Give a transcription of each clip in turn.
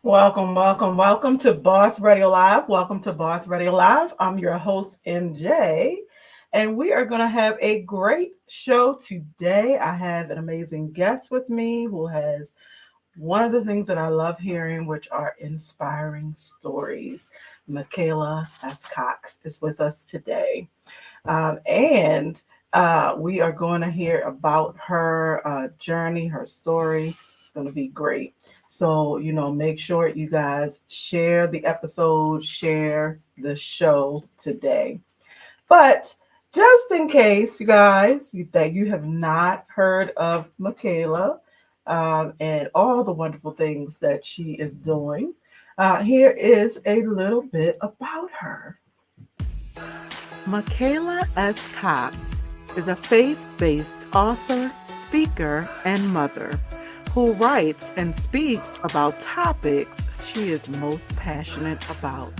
Welcome, welcome, welcome to Boss Radio Live. Welcome to Boss Radio Live. I'm your host, MJ, and we are going to have a great show today. I have an amazing guest with me who has one of the things that I love hearing, which are inspiring stories. Michaela S. Cox is with us today. And we are going to hear about her journey, her story. It's going to be great. So, make sure you guys share the episode, share the show today. But just in case, you guys, that you have not heard of Michaela and all the wonderful things that she is doing, here is a little bit about her. Michaela S. Cox is a faith-based author, speaker, and mother who writes and speaks about topics she is most passionate about,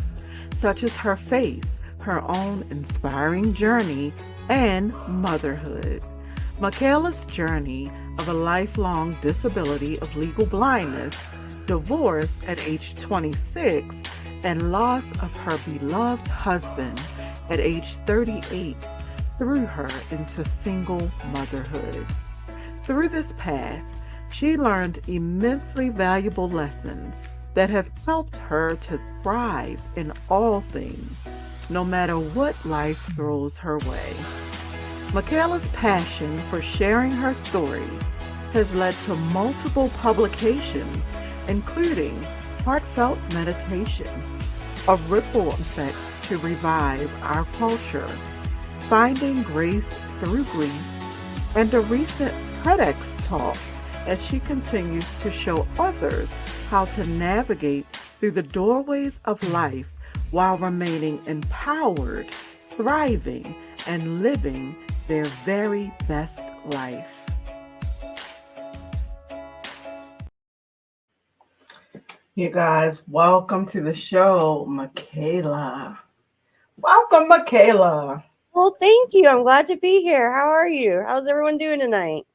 such as her faith, her own inspiring journey, and motherhood. Michaela's journey of a lifelong disability of legal blindness, divorce at age 26, and loss of her beloved husband at age 38 threw her into single motherhood. Through this path, she learned immensely valuable lessons that have helped her to thrive in all things, no matter what life throws her way. Michaela's passion for sharing her story has led to multiple publications, including Heartfelt Meditations, a ripple effect to revive our culture, Finding Grace Through Grief, and a recent TEDx Talk as she continues to show others how to navigate through the doorways of life while remaining empowered, thriving, and living their very best life. You guys, welcome to the show, Michaela. Welcome, Michaela. Well, thank you. I'm glad to be here. How are you? How's everyone doing tonight?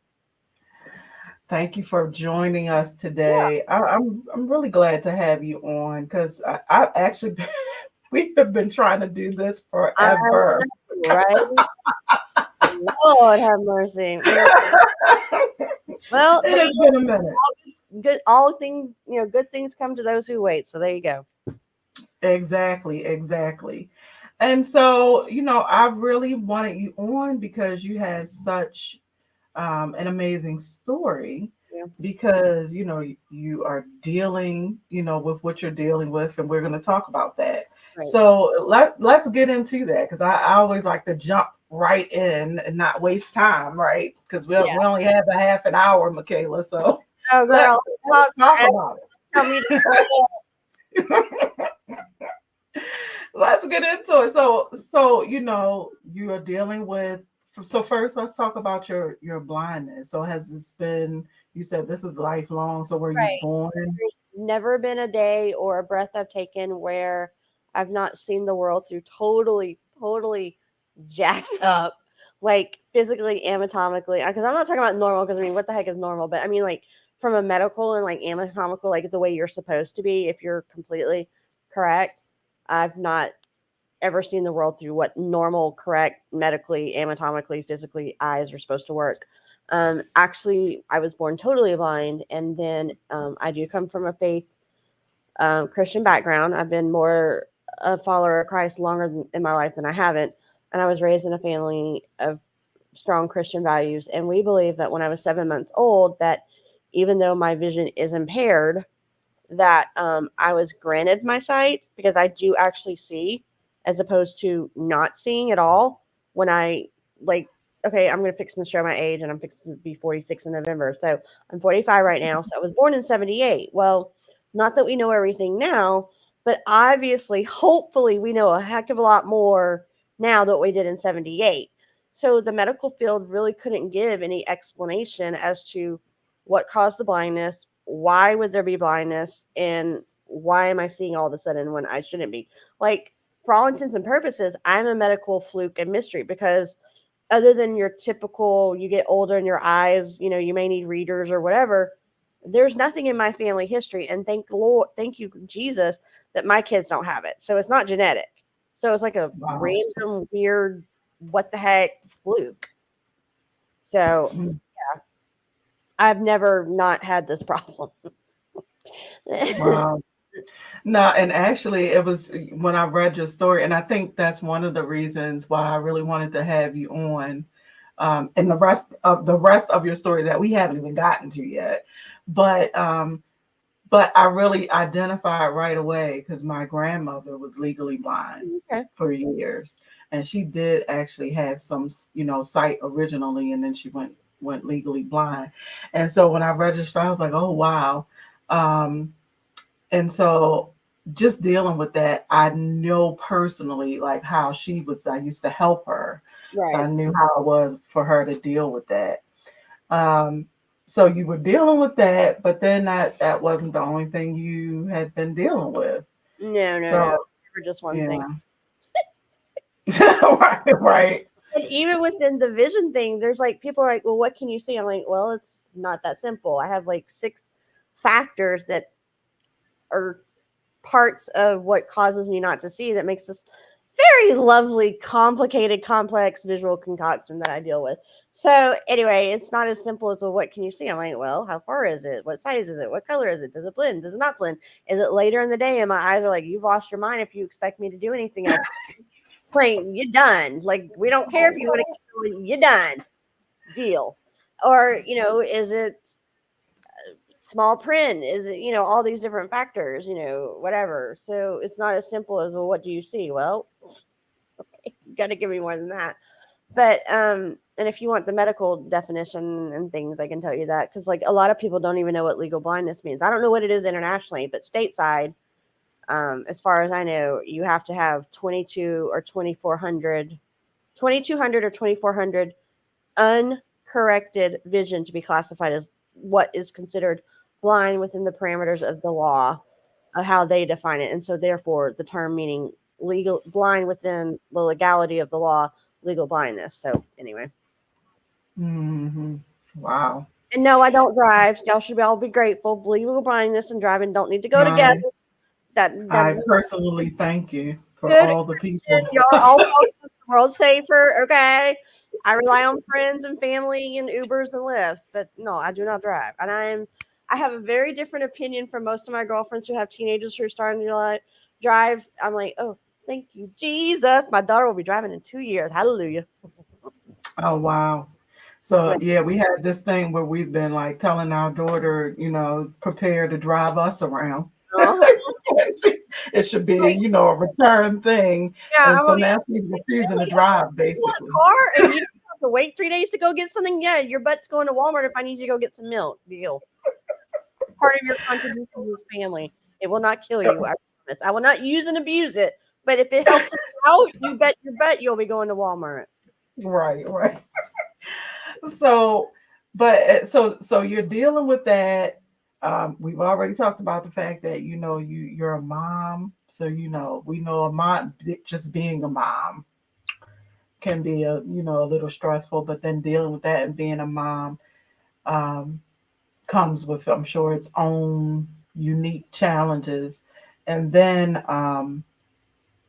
Thank you for joining us Yeah. today. I'm really glad to have you on because I've actually been, we have been trying to do this I forever. know, right? Lord have mercy. Well, It but has been a minute. good. All things, good things come to those who wait. So there you go. Exactly, exactly. And so, I really wanted you on because you had such an amazing story Yeah. because, you are dealing, with what you're dealing with, and we're going to talk about that. Right. So let's get into that because I always like to jump right in and not waste time, right? Because Yeah. we only have a half an hour, Michaela. So Oh, let, girl, let's talk, talk about tell me to. it. Let's get into it. So you are dealing with. So first, let's talk about your blindness. So has this been? You said this is lifelong. So were you Right. born? There's never been a day or a breath I've taken where I've not seen the world through totally jacked up, like physically, anatomically. Because I'm not talking about normal, because I mean, what the heck is normal? But I mean, like from a medical and like anatomical, like the way you're supposed to be, if you're completely correct. I've not ever seen the world through what normal, correct, medically, anatomically, physically eyes are supposed to work. Actually, I was born totally blind, and then I do come from a faith Christian background. I've been more a follower of Christ longer in my life than I haven't, and I was raised in a family of strong Christian values. And we believe that when I was 7 months old, that even though my vision is impaired, that I was granted my sight because I do actually see, as opposed to not seeing at all. When I like, okay, I'm gonna fix and show my age, and I'm fixing to be 46 in November, so I'm 45 right now. So I was born in 78. Well, not that we know everything now, but obviously, hopefully, we know a heck of a lot more now than we did in 78. So the medical field really couldn't give any explanation as to what caused the blindness, why would there be blindness, and why am I seeing all of a sudden when I shouldn't be? Like, for all intents and purposes, I'm a medical fluke and mystery, because other than your typical, you get older and your eyes, you may need readers or whatever, there's nothing in my family history, and thank you Jesus that my kids don't have it. So it's not genetic. So it's like a Wow. random weird what the heck fluke. So Mm. I've never not had this problem. Wow. No, and actually, it was when I read your story, and I think that's one of the reasons why I really wanted to have you on. And the rest of your story that we haven't even gotten to yet, but I really identified right away because my grandmother was legally blind Okay. for years, and she did actually have some, sight originally, and then she went legally blind. And so when I registered, I was like, oh wow. Um, and so just dealing with that, I know personally like how she was. I used to help her, so I Right. knew how it was for her to deal with that. Um, so you were dealing with that, but then that wasn't the only thing you had been dealing with. No, no, no. So It's never just one thing. yeah, right, right, And even within the vision thing, there's like people are like, well, what can you see? I'm like, well, it's not that simple. I have like 6 factors that are parts of what causes me not to see that makes this very lovely, complicated, complex visual concoction that I deal with. So anyway, it's not as simple as, well, what can you see? I'm like, well, how far is it? What size is it? What color is it? Does it blend? Does it not blend? Is it later in the day? And my eyes are like, you've lost your mind if you expect me to do anything else. Plain, you're done. Like, we don't care if you want to keep going, you're done. Deal. Or, is it small print? Is it, all these different factors, whatever. So it's not as simple as, well, what do you see? Well, you got to give me more than that. But and if you want the medical definition and things, I can tell you that, because like a lot of people don't even know what legal blindness means. I don't know what it is internationally, but stateside, as far as I know, you have to have 22 or 2400, 2200 or 2400 uncorrected vision to be classified as what is considered blind within the parameters of the law of how they define it. And so therefore the term meaning legal blind within the legality of the law, legal blindness. So anyway. hmm, wow. And no, I don't drive. Y'all should all be grateful. Legal blindness and driving don't need to go together. I That I personally thank you for good all the people. question. Y'all are all welcome. The world's safer. Okay. I rely on friends and family and Ubers and Lyfts, but no, I do not drive. And I have a very different opinion from most of my girlfriends who have teenagers who are starting to drive. I'm like, oh, thank you, Jesus. My daughter will be driving in 2 years. Hallelujah. Oh wow. So But, yeah, we had this thing where we've been like telling our daughter, prepare to drive us around. uh-huh. It should be, Like, a return thing. yeah, And I'm so like, now she's refusing to really? drive, You want basically. a car and you don't have to wait 3 days to go get something? Yeah, your butt's going to Walmart if I need you to go get some milk. Deal. Part of your contribution to this family. It will not kill you. I promise. I will not use and abuse it. But if it helps us out, you bet your butt you'll be going to Walmart. Right, right. So, so you're dealing with that. We've already talked about the fact that you're a mom, so we know a mom, just being a mom can be a little stressful, but then dealing with that and being a mom um, comes with, I'm sure, its own unique challenges. And then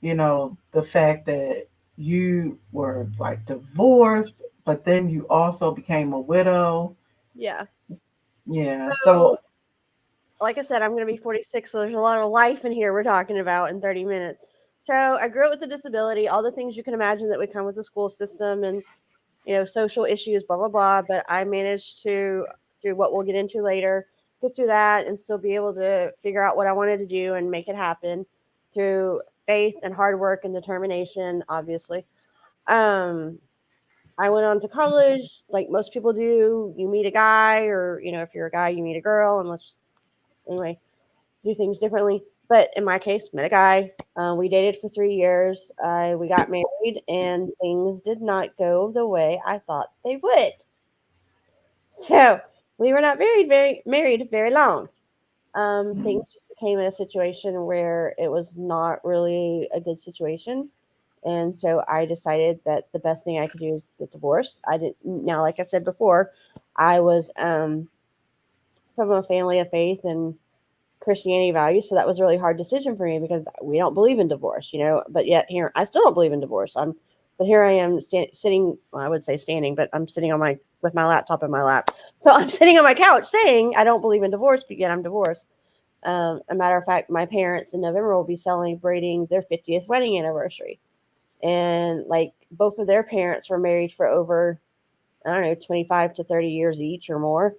the fact that you were like divorced, but then you also became a widow. Yeah. Yeah. So, So, like I said, I'm going to be 46, so there's a lot of life in here we're talking about in 30 minutes. So, I grew up with a disability, all the things you can imagine that would come with the school system and, social issues, blah, blah, blah. But I managed to, through what we'll get into later, go through that and still be able to figure out what I wanted to do and make it happen through faith and hard work and determination, obviously. Um, I went on to college, like most people do. You meet a guy, or if you're a guy, you meet a girl, and let's anyway do things differently. But in my case, met a guy. We dated for 3 years. We got married, and things did not go the way I thought they would. So we were not very married very long. Things just became in a situation where it was not really a good situation. And so I decided that the best thing I could do is get divorced. I didn't, now, like I said before, I was from a family of faith and Christianity values, so that was a really hard decision for me because we don't believe in divorce, but yet here I still don't believe in divorce. But here I am sitting, well, I would say standing, but I'm sitting with my laptop in my lap. So I'm sitting on my couch saying I don't believe in divorce, but yet I'm divorced. A matter of fact, my parents in November will be celebrating their 50th wedding anniversary. And like both of their parents were married for over, I don't know, 25 to 30 years each or more.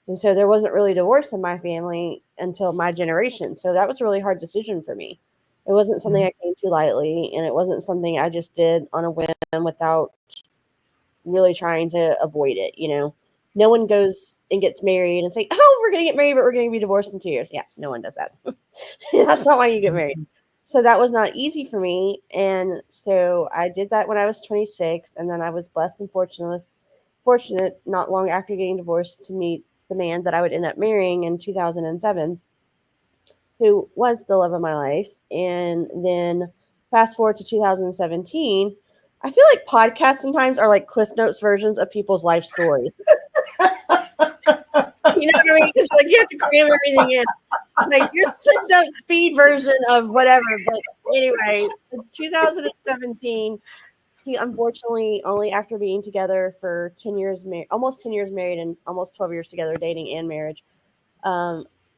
And so there wasn't really divorce in my family until my generation. So that was a really hard decision for me. It wasn't something I came to lightly, and it wasn't something I just did on a whim without really trying to avoid it. No one goes and gets married and say, "Oh, we're going to get married, but we're going to be divorced in 2 years." Yeah, no one does that. That's not why you get married. So that was not easy for me. And so I did that when I was 26. And then I was blessed and fortunate not long after getting divorced to meet the man that I would end up marrying in 2007, who was the love of my life. And then fast forward to 2017, I feel like podcasts sometimes are like Cliff Notes versions of people's life stories. You know what I mean? It's like you have to cram everything in. Like here's Cliff Notes speed version of whatever. But anyway, in 2017, he unfortunately, only after being together for 10 years, almost 10 years married and almost 12 years together, dating and marriage,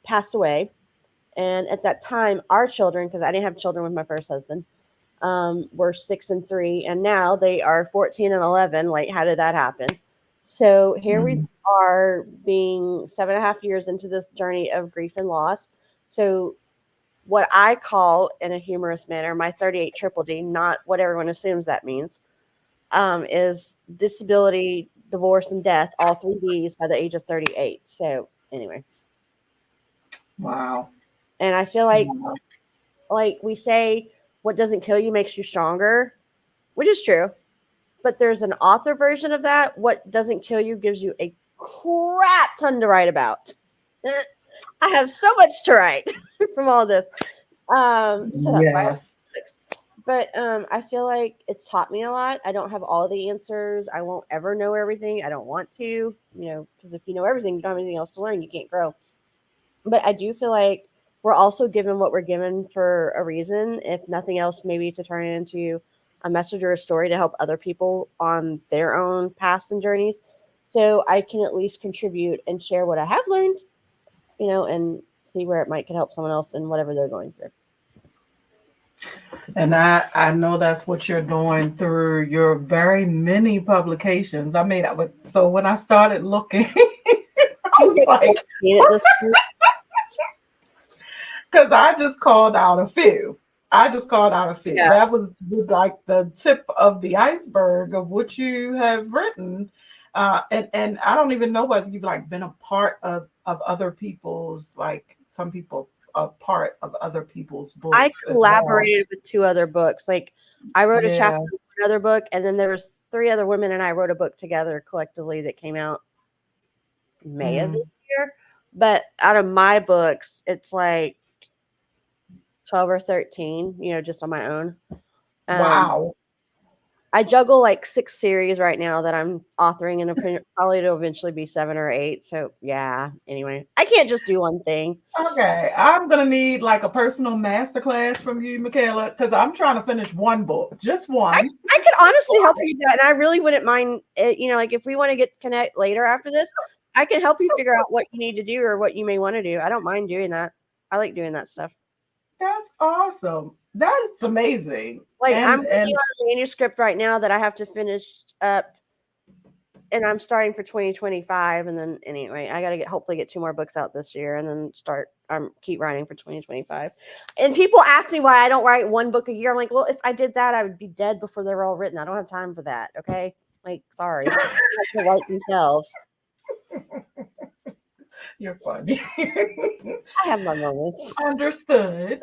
passed away. And at that time, our children, because I didn't have children with my first husband, were 6 and 3. And now they are 14 and 11. Like, how did that happen? So here we are being 7.5 years into this journey of grief and loss. So what I call, in a humorous manner, my 38 triple D, not what everyone assumes that means, is disability, divorce, and death, all 3 Ds by the age of 38. So anyway. Wow. And I feel like we say, what doesn't kill you makes you stronger, which is true. But there's an author version of that. What doesn't kill you gives you a crap ton to write about. I have so much to write from all this. So that's why. But I feel like it's taught me a lot. I don't have all the answers. I won't ever know everything. I don't want to, because if you know everything, you don't have anything else to learn. You can't grow. But I do feel like we're also given what we're given for a reason. If nothing else, maybe to turn it into a message or a story to help other people on their own paths and journeys. So I can at least contribute and share what I have learned, and see where it might could help someone else in whatever they're going through. And I know that's what you're doing through your very many publications. I mean, so when I started looking, I was like, because I just called out a few. Yeah. That was like the tip of the iceberg of what you have written. And I don't even know whether you've like been a part of other people's, like some people a part of other people's books. I collaborated with 2 other books. Like I wrote a chapter in another book, and then there was 3 other women and I wrote a book together collectively that came out in May of this year. But out of my books, it's like 12 or 13, just on my own. Wow. I juggle like 6 series right now that I'm authoring, and probably it'll eventually be 7 or 8. So yeah, anyway, I can't just do one thing. Okay, I'm going to need like a personal masterclass from you, Michaela, because I'm trying to finish one book, just one. I could honestly help you do that, and I really wouldn't mind it, like if we want to connect later after this, I can help you figure out what you need to do or what you may want to do. I don't mind doing that. I like doing that stuff. That's awesome. That's amazing. Like I'm working on a manuscript right now that I have to finish up, and I'm starting for 2025. And then anyway, I got to hopefully get 2 more books out this year, and then keep writing for 2025. And people ask me why I don't write 1 book a year. I'm like, well, if I did that, I would be dead before they were all written. I don't have time for that. Okay, like sorry, they have to write themselves. You're funny. I have my moments. Understood.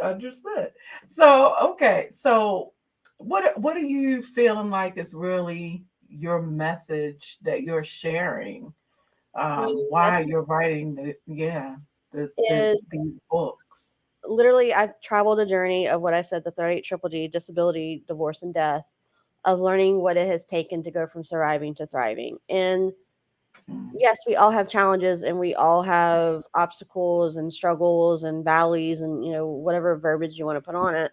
So, okay. So what are you feeling like is really your message that you're sharing? Why you're writing these books? Literally, I've traveled a journey of what I said, the 38 triple D, disability, divorce, and death, of learning what it has taken to go from surviving to thriving. And yes, we all have challenges and we all have obstacles and struggles and valleys and, whatever verbiage you want to put on it,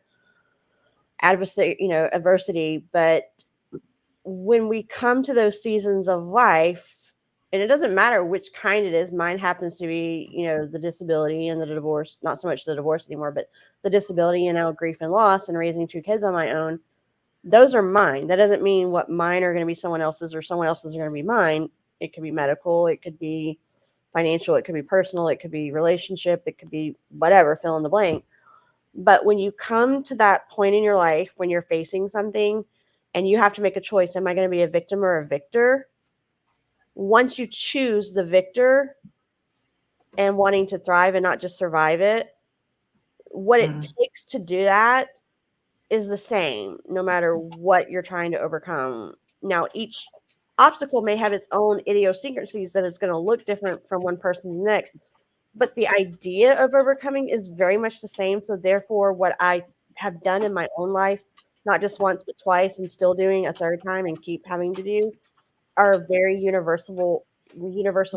adversity, adversity. But when we come to those seasons of life, and it doesn't matter which kind it is, mine happens to be, the disability and the divorce, not so much the divorce anymore, but the disability and now grief and loss and raising two kids on my own. Those are mine. That doesn't mean what mine are going to be someone else's or someone else's are going to be mine. It could be medical, it could be financial, it could be personal, it could be relationship, it could be whatever, fill in the blank. But when you come to that point in your life when you're facing something and you have to make a choice, am I going to be a victim or a victor? Once you choose the victor and wanting to thrive and not just survive it, what it takes to do that is the same no matter what you're trying to overcome. Now, each obstacle may have its own idiosyncrasies that is going to look different from one person to the next, but the idea of overcoming is very much the same. So, therefore, what I have done in my own life, not just once, but twice, and still doing a third time and keep having to do, are very universal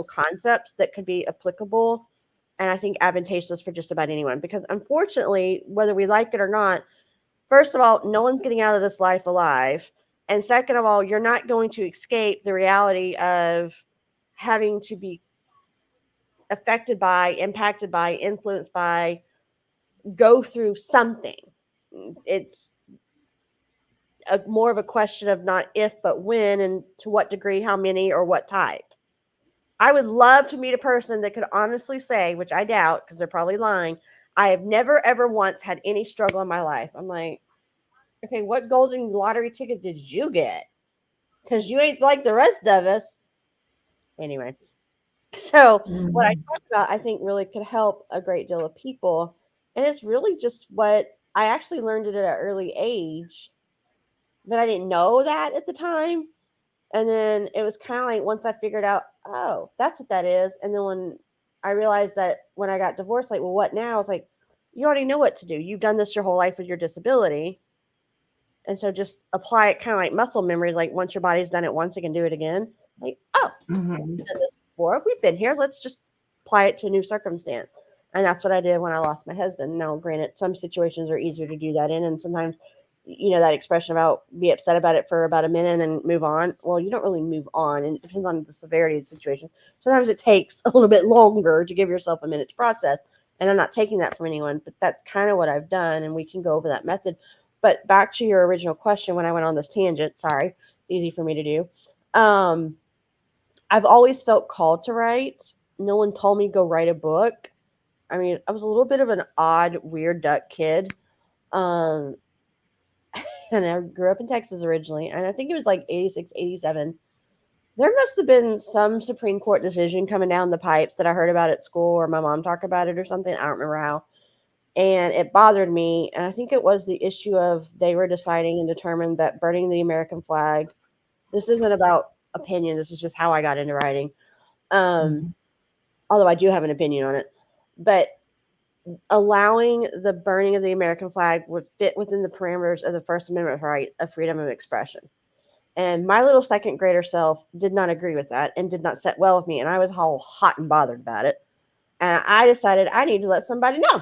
concepts that could be applicable and I think advantageous for just about anyone. Because unfortunately, whether we like it or not, first of all, no one's getting out of this life alive. And second of all, you're not going to escape the reality of having to be affected by, impacted by, influenced by, go through something. It's more of a question of not if, but when, and to what degree, how many, or what type. I would love to meet a person that could honestly say, which I doubt because they're probably lying, I have never, ever once had any struggle in my life. I'm like, okay, what golden lottery ticket did you get? Because you ain't like the rest of us. Anyway, so what I talked about, I think really could help a great deal of people. And it's really just what I actually learned it at an early age, but I didn't know that at the time. And then it was kind of like once I figured out, oh, that's what that is. And then when I realized that when I got divorced, like, well, what now? It's like, you already know what to do. You've done this your whole life with your disability. And so just apply it kind of like muscle memory. Like once your body's done it once, it can do it again. Like, oh, we've done this before. We've been here. Let's just apply it to a new circumstance. And that's what I did when I lost my husband. Now, granted, some situations are easier to do that in. And sometimes, that expression about be upset about it for about a minute and then move on. Well, you don't really move on. And it depends on the severity of the situation. Sometimes it takes a little bit longer to give yourself a minute to process. And I'm not taking that from anyone, but that's kind of what I've done. And we can go over that method. But back to your original question when I went on this tangent, sorry, it's easy for me to do. I've always felt called to write. No one told me to go write a book. I mean, I was a little bit of an odd, weird duck kid. And I grew up in Texas originally, and I think it was like 86, 87. There must have been some Supreme Court decision coming down the pipes that I heard about at school or my mom talked about it or something. I don't remember how. And it bothered me. And I think it was the issue of they were deciding and determined that burning the American flag, this isn't about opinion. This is just how I got into writing. Although I do have an opinion on it, but allowing the burning of the American flag would fit within the parameters of the First Amendment right of freedom of expression. And my little second grader self did not agree with that and did not sit well with me. And I was all hot and bothered about it. And I decided I need to let somebody know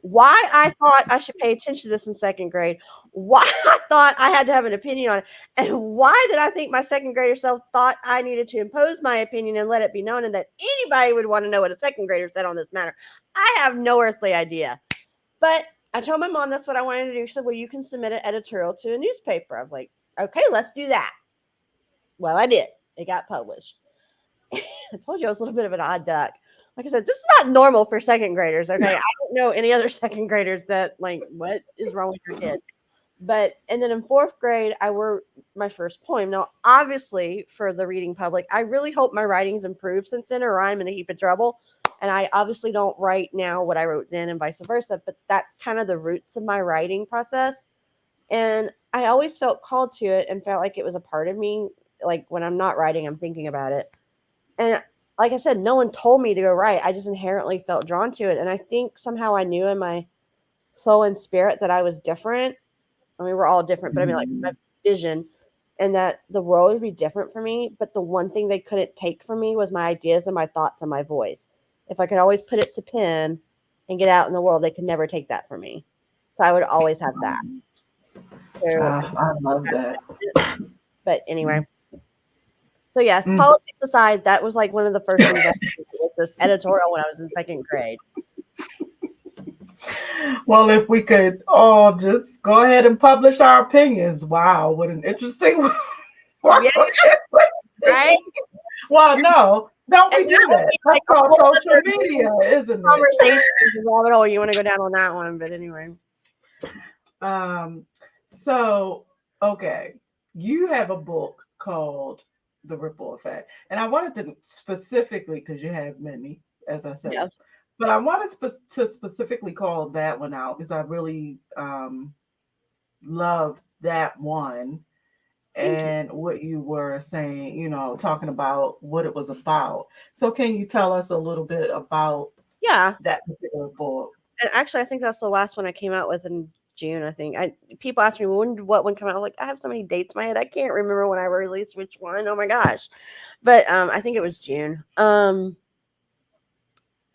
why I thought I should pay attention to this in second grade, why I thought I had to have an opinion on it, and why did I think my second grader self thought I needed to impose my opinion and let it be known and that anybody would want to know what a second grader said on this matter. I have no earthly idea. But I told my mom that's what I wanted to do. She said, well, you can submit an editorial to a newspaper. I was like, okay, let's do that. Well, I did. It got published. I told you I was a little bit of an odd duck. Like I said, this is not normal for second graders. Okay. I don't know any other second graders that like, what is wrong with your kid? But, and then in fourth grade, I wrote my first poem. Now, obviously, for the reading public, I really hope my writing's improved since then, or I'm in a heap of trouble. And I obviously don't write now what I wrote then and vice versa, but that's kind of the roots of my writing process. And I always felt called to it and felt like it was a part of me. Like when I'm not writing, I'm thinking about it. And like I said, no one told me to go write. I just inherently felt drawn to it. And I think somehow I knew in my soul and spirit that I was different. I mean, we're all different, but I mean, like my vision and that the world would be different for me. But the one thing they couldn't take from me was my ideas and my thoughts and my voice. If I could always put it to pen and get out in the world, they could never take that from me. So I would always have that. So, I love that. but anyway, so yes, Mm. politics aside, that was like one of the first things I did with this editorial when I was in second grade. Well, if we could all just go ahead and publish our opinions. Wow, what an interesting Yeah, right. Well, no, don't we And do that would that? be That's like a called whole social other media, isn't it? conversation, rabbit hole you want to go down on that one. But anyway, Um, so okay, you have a book called The Ripple Effect, and I wanted to specifically because you have many, as I said, yeah, but I wanted to specifically call that one out because I really love that one thank you. and what you were saying, talking about what it was about. So, can you tell us a little bit about Yeah, that particular book? and actually, I think that's the last one I came out with in June. I think people ask me when did what one come out. I'm like, I have so many dates in my head, I can't remember when I released which one. Oh my gosh, but I think it was June.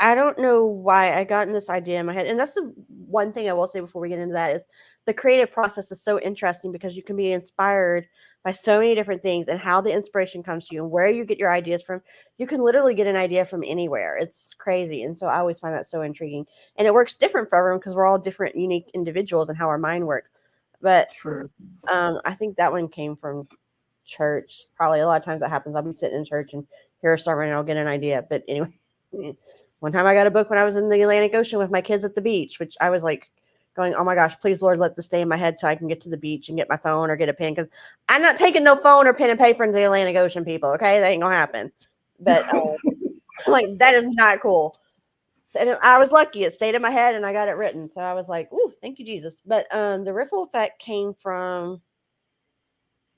I don't know why I got in this idea in my head. And that's the one thing I will say before we get into that is the creative process is so interesting because you can be inspired by so many different things and how the inspiration comes to you and where you get your ideas from. You can literally get an idea from anywhere. It's crazy. And so I always find that so intriguing. And it works different for everyone because we're all different, unique individuals and how our mind works. But True. I think that one came from church. Probably a lot of times that happens. I'll be sitting in church and hear a sermon and I'll get an idea. But anyway, one time I got a book when I was in the Atlantic Ocean with my kids at the beach, which I was like going, oh my gosh, please Lord, let this stay in my head till I can get to the beach and get my phone or get a pen because I'm not taking no phone or pen and paper into the Atlantic Ocean, people. Okay, that ain't gonna happen. But like that is not cool. And I was lucky; it stayed in my head and I got it written. So I was like, "Ooh, thank you, Jesus." But the ripple effect came from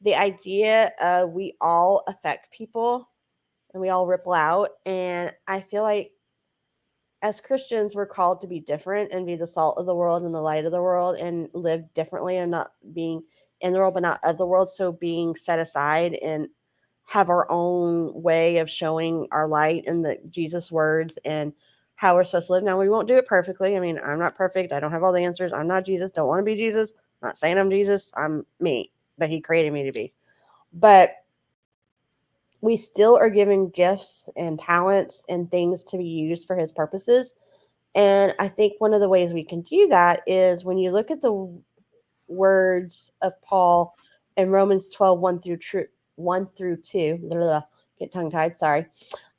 the idea of we all affect people and we all ripple out. And I feel like as Christians, we're called to be different and be the salt of the world and the light of the world and live differently and not being in the world, but not of the world. So being set aside and have our own way of showing our light and the Jesus words and how we're supposed to live. Now, we won't do it perfectly. I mean, I'm not perfect. I don't have all the answers. I'm not Jesus. Don't want to be Jesus. I'm not saying I'm Jesus. I'm me that he created me to be. But we still are given gifts and talents and things to be used for his purposes. And I think one of the ways we can do that is when you look at the words of Paul in Romans 12, 1 through 2, get tongue tied, sorry.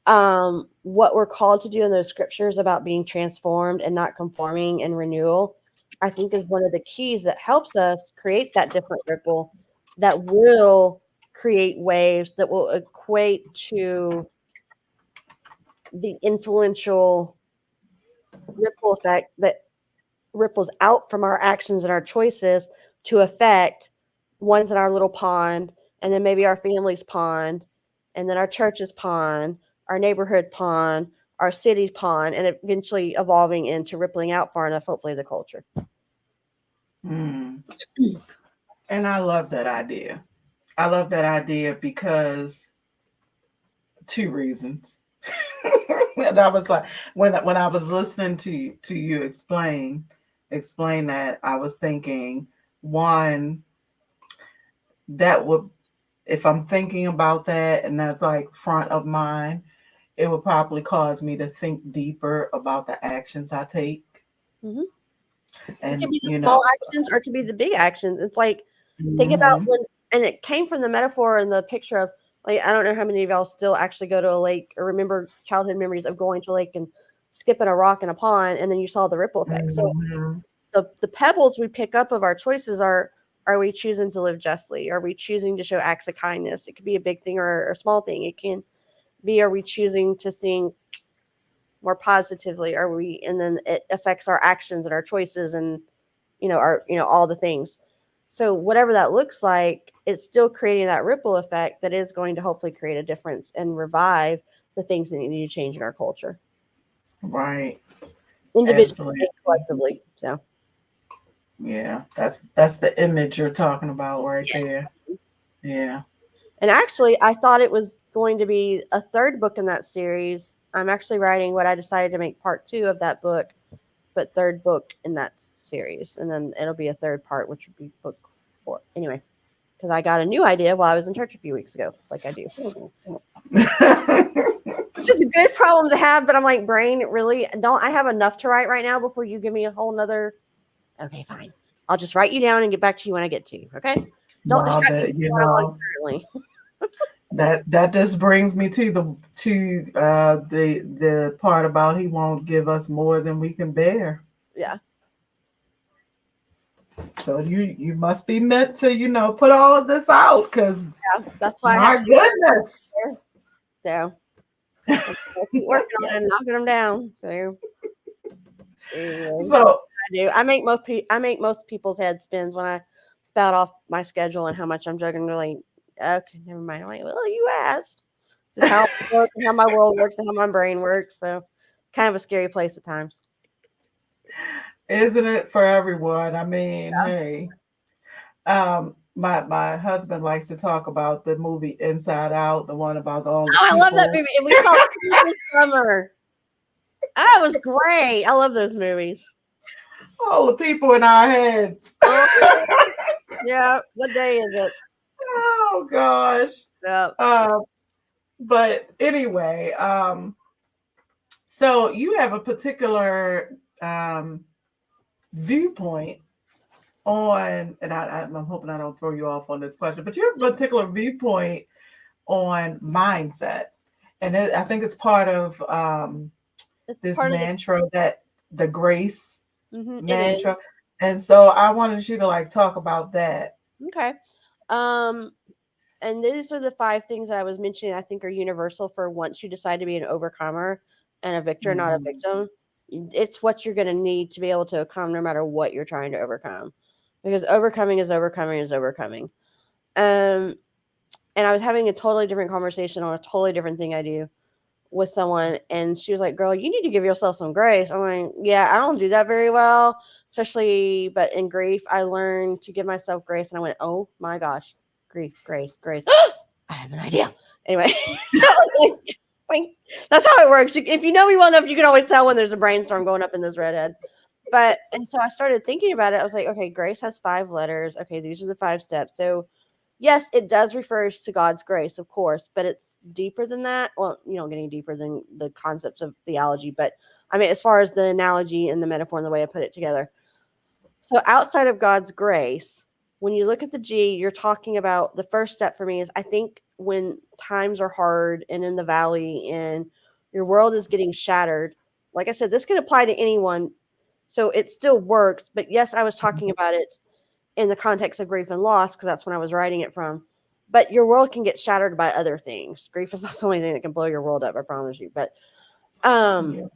What we're called to do in those scriptures about being transformed and not conforming and renewal, I think is one of the keys that helps us create that different ripple that will create waves that will equate to the influential ripple effect that ripples out from our actions and our choices to affect ones in our little pond, and then maybe our family's pond, and then our church's pond, our neighborhood pond, our city's pond, and eventually evolving into rippling out far enough, hopefully, the culture. Mm. And I love that idea. I love that idea because two reasons. And I was like, when I was listening to you explain that, I was thinking one that would, if I'm thinking about that and that's like front of mind, it would probably cause me to think deeper about the actions I take. Mhm. It And could be the small actions or it could be the big actions. It's like, think about mhm. when, and it came from the metaphor and the picture of, like, I don't know how many of y'all still actually go to a lake or remember childhood memories of going to a lake and skipping a rock in a pond, and then you saw the ripple effect. So Mhm. the pebbles we pick up of our choices are we choosing to live justly? Are we choosing to show acts of kindness? It could be a big thing or a small thing. It can be, are we choosing to think more positively? Are we, and then it affects our actions and our choices and our all the things. So whatever that looks like, it's still creating that ripple effect that is going to hopefully create a difference and revive the things that need to change in our culture, Right. individually Absolutely. and collectively. Yeah. That's the image you're talking about right Yeah. there. Yeah. And actually, I thought it was going to be a third book in that series. I'm actually writing what I decided to make part 2 of that book, but third book in that series. And then it'll be a third part, which would be book 4. Anyway, because I got a new idea while I was in church a few weeks ago, like I do. Which is a good problem to have, but I'm like, brain, really? Don't I have enough to write right now before you give me a whole nother? Okay, fine. I'll just write you down and get back to you when I get to you. Okay? Don't Well, distract me that from you what I'm on know currently. that just brings me to the part about he won't give us more than we can bear. Yeah. So you must be meant to put all of this out because Yeah. That's why I have my to goodness. there. So I'll keep working on it and knocking them down. So anyway, So I do. I make most people's head spins when I spout off my schedule and how much I'm juggling. They're like, okay, never mind. I'm like, well, you asked. Just how I work and how my world works and how my brain works. So it's kind of a scary place at times. isn't it for everyone? I mean, hey, my husband likes to talk about the movie Inside Out, the one about all the Oh, I love that people, movie. And we saw it this summer. Oh, it was great. I love those movies. all the people in our heads. Oh, yeah. What day is it? Oh gosh. Yeah. Uh, but anyway, so you have a particular um, viewpoint on, and I'm hoping I don't throw you off on this question, but you have a particular viewpoint on mindset, and I think it's part of It's this part of the. mantra, that the grace It is. mantra, and so I wanted you to like talk about that. Okay. Um, and these are the 5 things that I was mentioning I think are universal for once you decide to be an overcomer and a victor, not a Mhm. victim. It's what you're going to need to be able to overcome no matter what you're trying to overcome. Because overcoming is overcoming is overcoming. Um, and I was having a totally different conversation on a totally different thing I do with someone, and she was like, "Girl, you need to give yourself some grace." I'm like, "Yeah, I don't do that very well, especially but in grief, I learned to give myself grace." And I went, "Oh my gosh, grief, grace, grace." I have an idea. Anyway, so like, that's how it works. If you know me well enough, you can always tell when there's a brainstorm going up in this redhead. But and so I started thinking about it. I was like, okay, grace has 5 letters. Okay, these are the 5 steps. So yes, it does refers to God's grace, of course, but it's deeper than that. Well, you don't get any deeper than the concepts of theology, but I mean, as far as the analogy and the metaphor and the way I put it together. So outside of God's grace, when you look at the G, you're talking about the first step for me is I think when times are hard and in the valley and your world is getting shattered, like I said, this can apply to anyone. So it still works. But yes, I was talking about it in the context of grief and loss because that's when I was writing it from. But your world can get shattered by other things. Grief is not the only thing that can blow your world up, I promise you. But um, Yeah.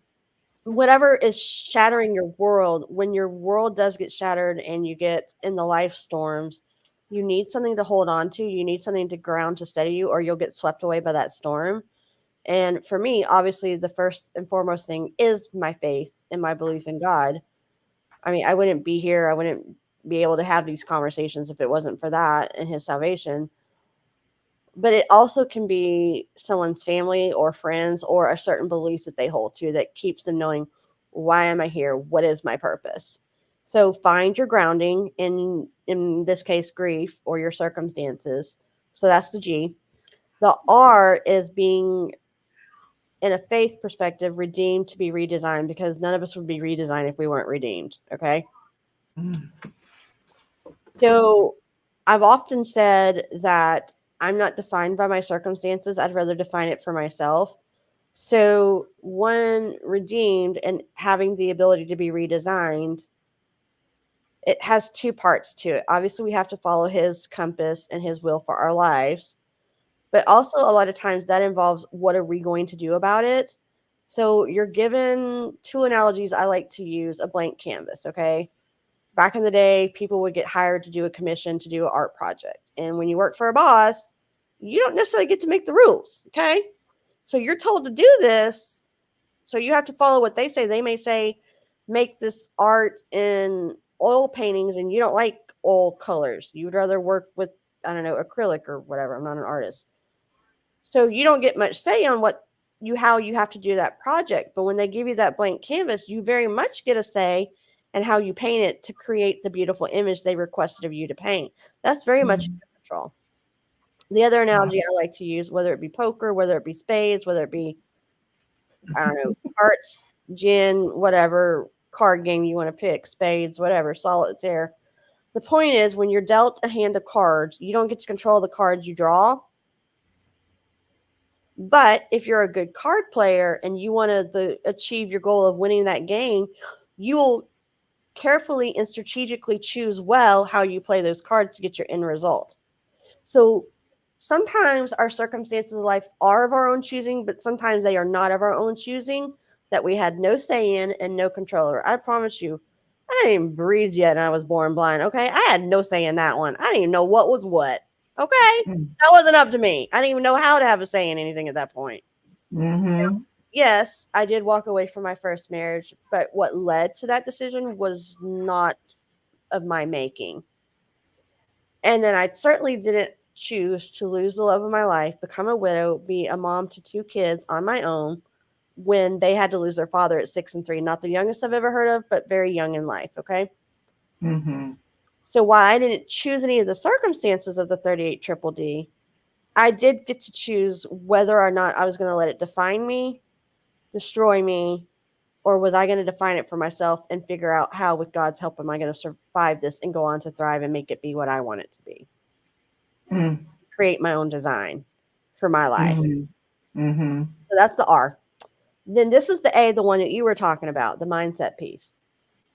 whatever is shattering your world, when your world does get shattered and you get in the life storms, you need something to hold on to. You need something to ground to steady you, or you'll get swept away by that storm. And for me, obviously, the first and foremost thing is my faith and my belief in God. I mean, I wouldn't be here. I wouldn't be able to have these conversations if it wasn't for that and his salvation. But it also can be someone's family or friends or a certain belief that they hold to that keeps them knowing, why am I here? What is my purpose? So find your grounding in this case, grief or your circumstances. So that's the G. The R is being in a faith perspective, redeemed to be redesigned, because none of us would be redesigned if we weren't redeemed. Okay. Mm. So I've often said that I'm not defined by my circumstances. I'd rather define it for myself. So, one, redeemed and having the ability to be redesigned, it has 2 parts to it. Obviously, we have to follow his compass and his will for our lives. But also, a lot of times that involves what are we going to do about it? So, you're given 2 analogies I like to use: a blank canvas, okay? Back in the day, people would get hired to do a commission to do an art project. And when you work for a boss, you don't necessarily get to make the rules. Okay. So you're told to do this. So you have to follow what they say. They may say, make this art in oil paintings, and you don't like oil colors. You would rather work with I don't know, acrylic or whatever. I'm not an artist. So you don't get much say on how you have to do that project. But when they give you that blank canvas, you very much get a say in how you paint it to create the beautiful image they requested of you to paint. That's very much Mhm. control. The other analogy I like to use, whether it be poker, whether it be spades, whether it be, I don't know, hearts, gin, whatever card game you want to pick, spades, whatever, solitaire. The point is, when you're dealt a hand of cards, you don't get to control the cards you draw. But if you're a good card player and you want to achieve your goal of winning that game, you will carefully and strategically choose well how you play those cards to get your end result. So sometimes our circumstances of life are of our own choosing, but sometimes they are not of our own choosing, that we had no say in and no control over. I promise you, I didn't even breathe yet and I was born blind. Okay. I had no say in that one. I didn't even know what was what. Okay. Mhm. That wasn't up to me. I didn't even know how to have a say in anything at that point. Mhm. Yes, I did walk away from my first marriage, but what led to that decision was not of my making. And then I certainly didn't choose to lose the love of my life, become a widow, be a mom to two kids on my own when they had to lose their father at 6 and 3. Not the youngest I've ever heard of, but very young in life. Okay. Mhm. So while I didn't choose any of the circumstances of the 38 triple D, I did get to choose whether or not I was going to let it define me, destroy me, or was I going to define it for myself and figure out how, with God's help, am I going to survive this and go on to thrive and make it be what I want it to be? Mhm. Create my own design for my life. Mhm. Mhm. So that's the R. Then this is the A, the one that you were talking about, the mindset piece.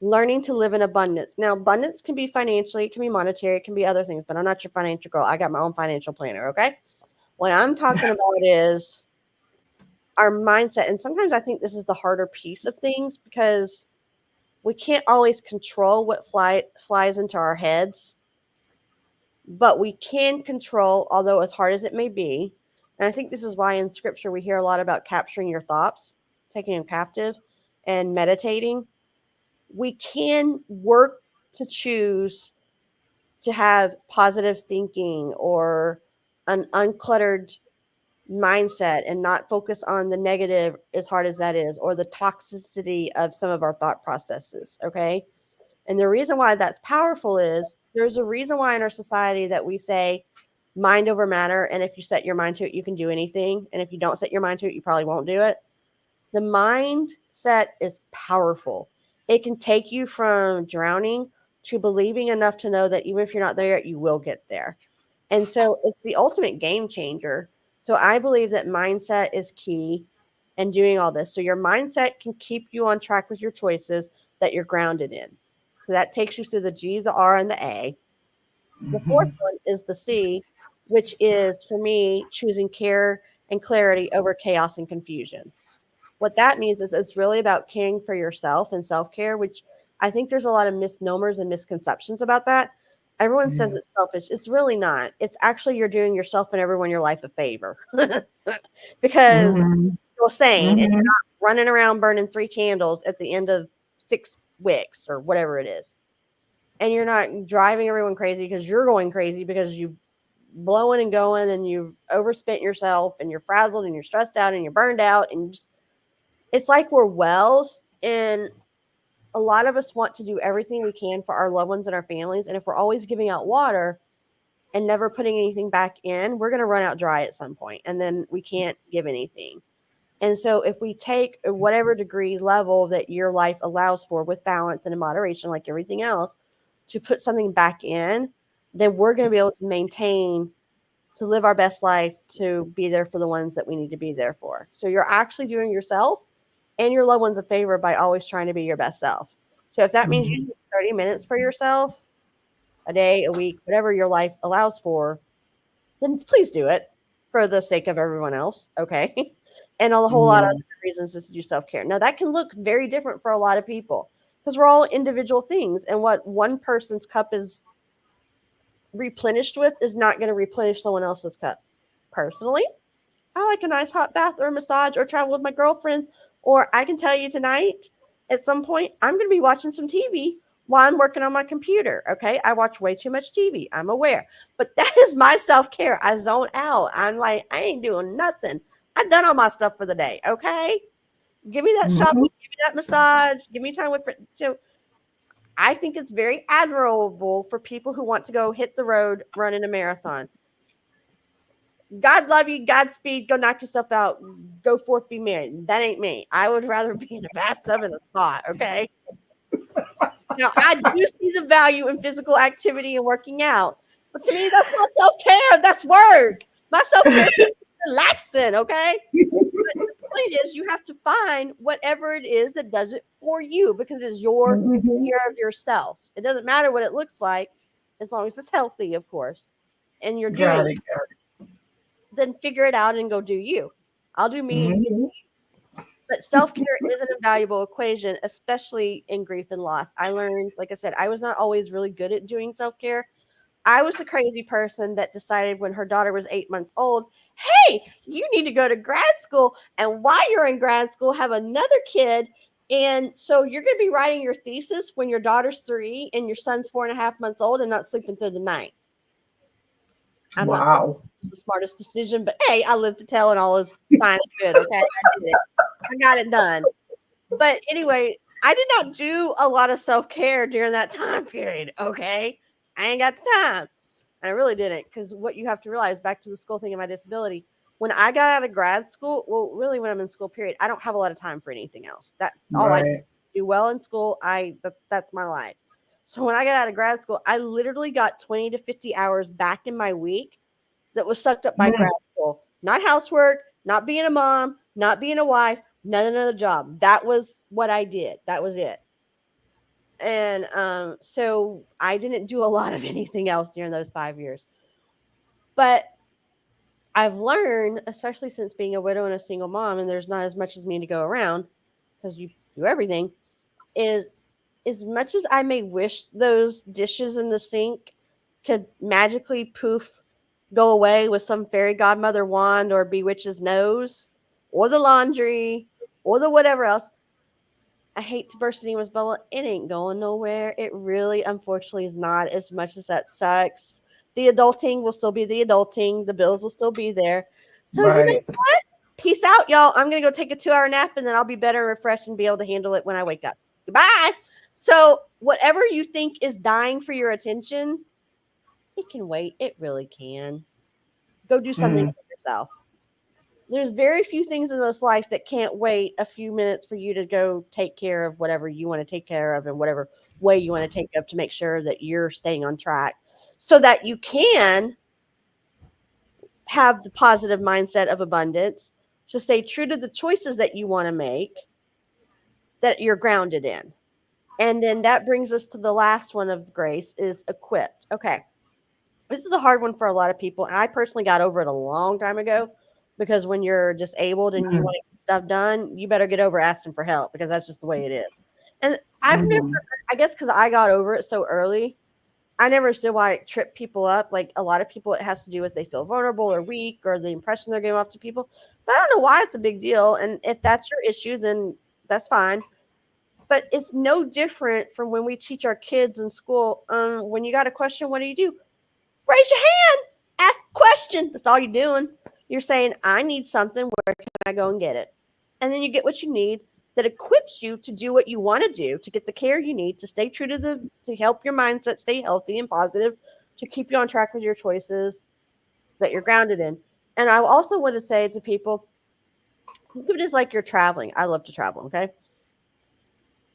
Learning to live in abundance. Now, abundance can be financially, it can be monetary, it can be other things, but I'm not your financial girl. I got my own financial planner, okay? What I'm talking about is our mindset. And sometimes I think this is the harder piece of things because we can't always control what flies into our heads, but we can control, although as hard as it may be. And I think this is why in scripture we hear a lot about capturing your thoughts, taking them captive, and meditating. We can work to choose to have positive thinking or an uncluttered mindset and not focus on the negative, as hard as that is, or the toxicity of some of our thought processes. Okay. And the reason why that's powerful is there's a reason why in our society that we say mind over matter. And if you set your mind to it, you can do anything. And if you don't set your mind to it, you probably won't do it. The mindset is powerful. It can take you from drowning to believing enough to know that even if you're not there yet, you will get there. And so it's the ultimate game changer. So I believe that mindset is key in doing all this. So your mindset can keep you on track with your choices that you're grounded in. So that takes you through the G, the R, and the A. The fourth Mhm. one is the C, which is for me choosing care and clarity over chaos and confusion. What that means is it's really about caring for yourself and self-care, which I think there's a lot of misnomers and misconceptions about that. Everyone says Mhm. it's selfish. It's really not. It's actually you're doing yourself and everyone in your life a favor because Mhm. you're sane and you're Mhm. not running around burning 3 candles at the end of 6 wicks or whatever it is. And you're not driving everyone crazy because you're going crazy because you've blowing and going and you've overspent yourself and you're frazzled and you're stressed out and you're burned out and just, it's like we're wells and a lot of us want to do everything we can for our loved ones and our families. And if we're always giving out water and never putting anything back in, we're going to run out dry at some point and then we can't give anything. And so if we take whatever degree level that your life allows for with balance and in moderation, like everything else, to put something back in, then we're going to be able to maintain to live our best life, to be there for the ones that we need to be there for. So you're actually doing yourself and your loved ones a favor by always trying to be your best self. So if that means you Mhm. take 30 minutes for yourself a day, a week, whatever your life allows for, then please do it for the sake of everyone else. Okay. And a whole lot of Yeah. other reasons is to do self care. Now, that can look very different for a lot of people because we're all individual things. And what one person's cup is replenished with is not going to replenish someone else's cup. Personally, I like a nice hot bath or a massage or travel with my girlfriend. Or I can tell you tonight, at some point, I'm going to be watching some TV while I'm working on my computer. Okay. I watch way too much TV. I'm aware. But that is my self care. I zone out. I'm like, I ain't doing nothing. I've done all my stuff for the day. Okay. Give me that shopping. Mhm. Give me that massage. Give me time with friends. So I think it's very admirable for people who want to go hit the road, run in a marathon. God love you. Godspeed. Go knock yourself out. Go forth, be married. That ain't me. I would rather be in a bathtub in a spa. Okay. Now, I do see the value in physical activity and working out, but to me, that's not self care. That's work. My self care is relaxing. Okay. But the point is, you have to find whatever it is that does it for you because it is your Mhm. care of yourself. It doesn't matter what it looks like, as long as it's healthy, of course, and you're doing Got it. it. Got Then figure it out and go do you. I'll do it. me and you. Mhm. But self care is an invaluable equation, especially in grief and loss. I learned, like I said, I was not always really good at doing self care. I was the crazy person that decided when her daughter was 8 months old, hey, you need to go to grad school. And while you're in grad school, have another kid. And so you're going to be writing your thesis when your daughter's 3 and your son's 4.5 months old and not sleeping through the night. I'm not saying Wow. it was the smartest decision, but hey, I lived to tell and all is fine and good. Okay. I did it. I got it done. But anyway, I did not do a lot of self care during that time period. Okay. I ain't got the time. I really didn't because what you have to realize back to the school thing and my disability. When I got out of grad school, well, really when I'm in school period, I don't have a lot of time for anything else. That all I Right. do well in school, that's my life. So when I got out of grad school, I literally got 20 to 50 hours back in my week that was sucked up by grad Mm. school. Not housework, not being a mom, not being a wife, none another job. That was what I did. That was it. And so I didn't do a lot of anything else during those 5 years. But I've learned, especially since being a widow and a single mom, and there's not as much as me to go around because you do everything, is as much as I may wish those dishes in the sink could magically poof go away with some fairy godmother wand or bewitch's nose or the laundry or the whatever else, I hate to burst anyone's bubble. It ain't going nowhere. It really, unfortunately, is not. As much as that sucks, the adulting will still be the adulting. The bills will still be there. So you know Right. what? Peace out, y'all. I'm gonna go take a 2 hour nap, and then I'll be better and refreshed and be able to handle it when I wake up. Goodbye. So whatever you think is dying for your attention, it can wait. It really can. Go do something Mm. for yourself. There's very few things in this life that can't wait a few minutes for you to go take care of whatever you want to take care of in whatever way you want to take up to make sure that you're staying on track so that you can have the positive mindset of abundance to stay true to the choices that you want to make that you're grounded in. And then that brings us to the last one of grace is equipped. Okay. This is a hard one for a lot of people. And I personally got over it a long time ago because when you're disabled and you Mm. want to get stuff done, you better get over asking for help because that's just the way it is. And I've never, Mhm. I guess because I got over it so early, I never understood why it tripped people up. Like a lot of people, it has to do with they feel vulnerable or weak or the impression they're giving off to people. But I don't know why it's a big deal. And if that's your issue, then that's fine. But it's no different from when we teach our kids in school. When you got a question, what do you do? Raise your hand, ask a question. That's all you're doing. You're saying, I need something. Where can I go and get it? And then you get what you need that equips you to do what you want to do, to get the care you need, to stay true to help your mindset stay healthy and positive, to keep you on track with your choices that you're grounded in. And I also want to say to people, think of it as like you're traveling. I love to travel, okay?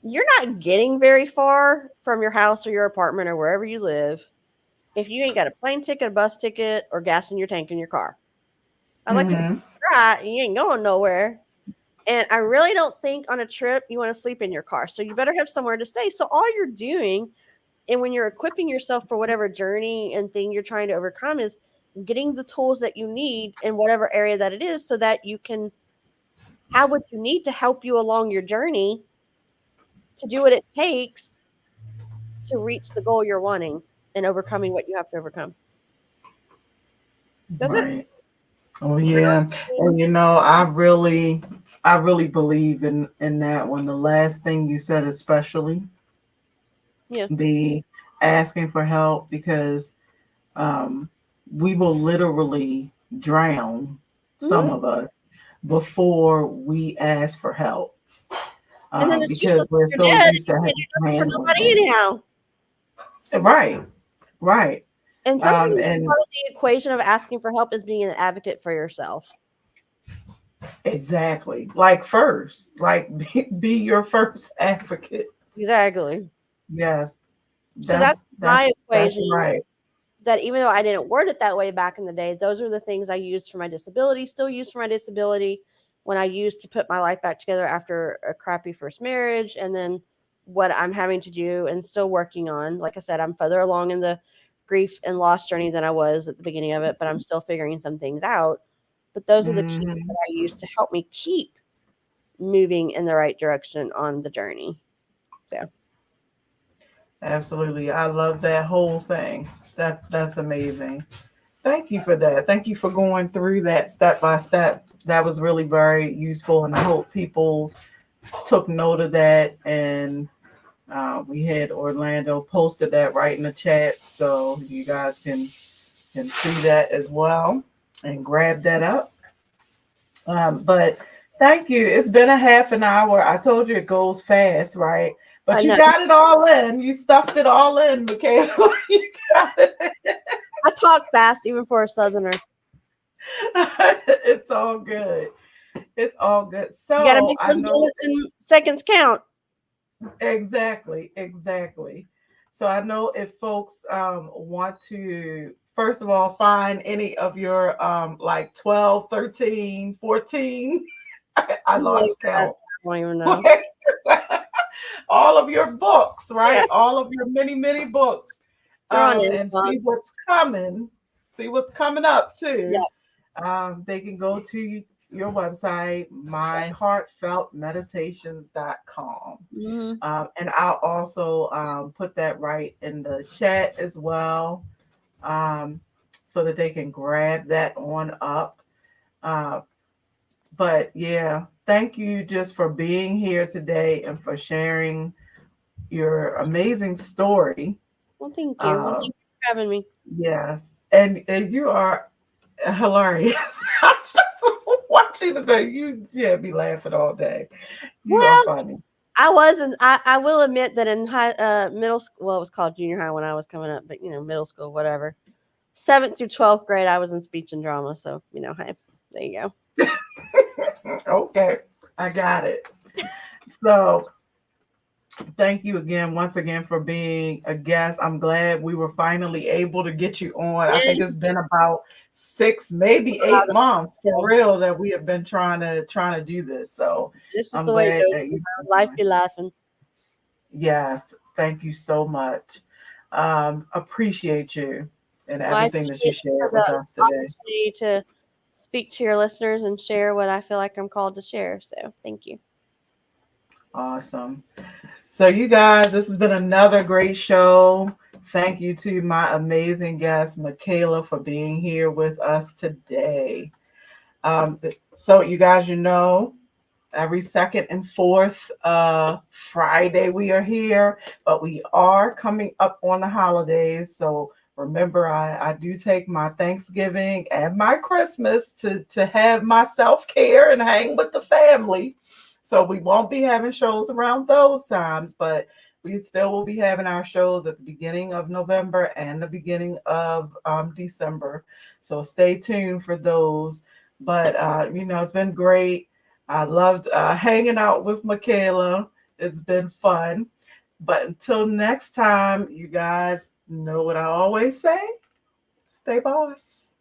You're not getting very far from your house or your apartment or wherever you live if you ain't got a plane ticket, a bus ticket, or gas in your tank in your car. I like to Mhm. try, you ain't going nowhere. And I really don't think on a trip you want to sleep in your car. So you better have somewhere to stay. So all you're doing, and when you're equipping yourself for whatever journey and thing you're trying to overcome, is getting the tools that you need in whatever area that it is so that you can have what you need to help you along your journey to do what it takes to reach the goal you're wanting and overcoming what you have to overcome. That's it. Right. Oh yeah. And I really believe in that one. The last thing you said especially, Yeah. the asking for help, because um, we will literally drown, some Mhm. of us, before we ask for help, And then it's because useless we're if so you're dead and used you to can't do nothing for handling nobody it. anyhow. Right, right. And sometimes And part of the equation of asking for help is being an advocate for yourself. exactly, like first, like be your first advocate. Exactly. Yes, So that's that's my that's equation, right. that even though I didn't word it that way back in the day, those are the things I used for my disability, still use for my disability, when I used to put my life back together after a crappy first marriage, and then what I'm having to do and still working on. Like I said, I'm further along in the grief and loss journey than I was at the beginning of it, but I'm still figuring some things out. But those are the keys Hmm. that I use to help me keep moving in the right direction on the journey. So Absolutely, I love that whole thing. That's amazing. Thank you for that. Thank you for going through that step by step. That was really very useful, and I hope people took note of that. And we had Orlando posted that right in the chat, so you guys can see that as well and grab that up. But thank you. It's been a half an hour. I told you it goes fast, right? I But you know got it all in. You stuffed it all in, Michaela. You got it. I talk fast even for a southerner. It's all good. It's all good. You got to So make I those know minutes and seconds count. exactly, exactly. So I know if folks want to, first of all, find any of your like 12, 13, 14, I Something like lost that. count. I don't even know. All of your books, Yeah, right? All of your many, many books, they're on and see Amazon. what's coming. See what's coming up Yeah. too. They can go to your website, myheartfeltmeditations.com. Mm-hmm. And I'll also put that right in the chat as well, um, so that they can grab that on up. Uh, but yeah, thank you just for being here today and for sharing your amazing story. Well, thank you. Well, Uh, thank you for having me. yes, and you are hilarious. I'm just watching the you, yeah, be laughing all day. You are Well, funny. I wasn't. I will admit that in middle school, well, it was called junior high when I was coming up, but middle school, whatever. 7th through 12th grade, I was in speech and drama. So hey, there you go. Okay, I got it. So thank you again, once again, for being a guest. I'm glad we were finally able to get you on. I think Yeah, it's been about 6, maybe proud 8 months for of real that we have been trying to do this. So It's just I'm the way it glad goes. that you. Life be laughing. Yes, thank you so much. Appreciate you and Well, I everything that you appreciate you for shared with the us today. opportunity to speak to your listeners and share what I feel like I'm called to share. So thank you. Awesome. So, you guys, this has been another great show. Thank you to my amazing guest, Michaela, for being here with us today. Um, so, you guys, every second and fourth Friday we are here, but we are coming up on the holidays. So remember, I do take my Thanksgiving and my Christmas to have my self-care and hang with the family. So we won't be having shows around those times, but we still will be having our shows at the beginning of November and the beginning of December. So stay tuned for those. But it's been great. I loved hanging out with Michaela. It's been fun. But until next time, you guys know what I always say, stay boss.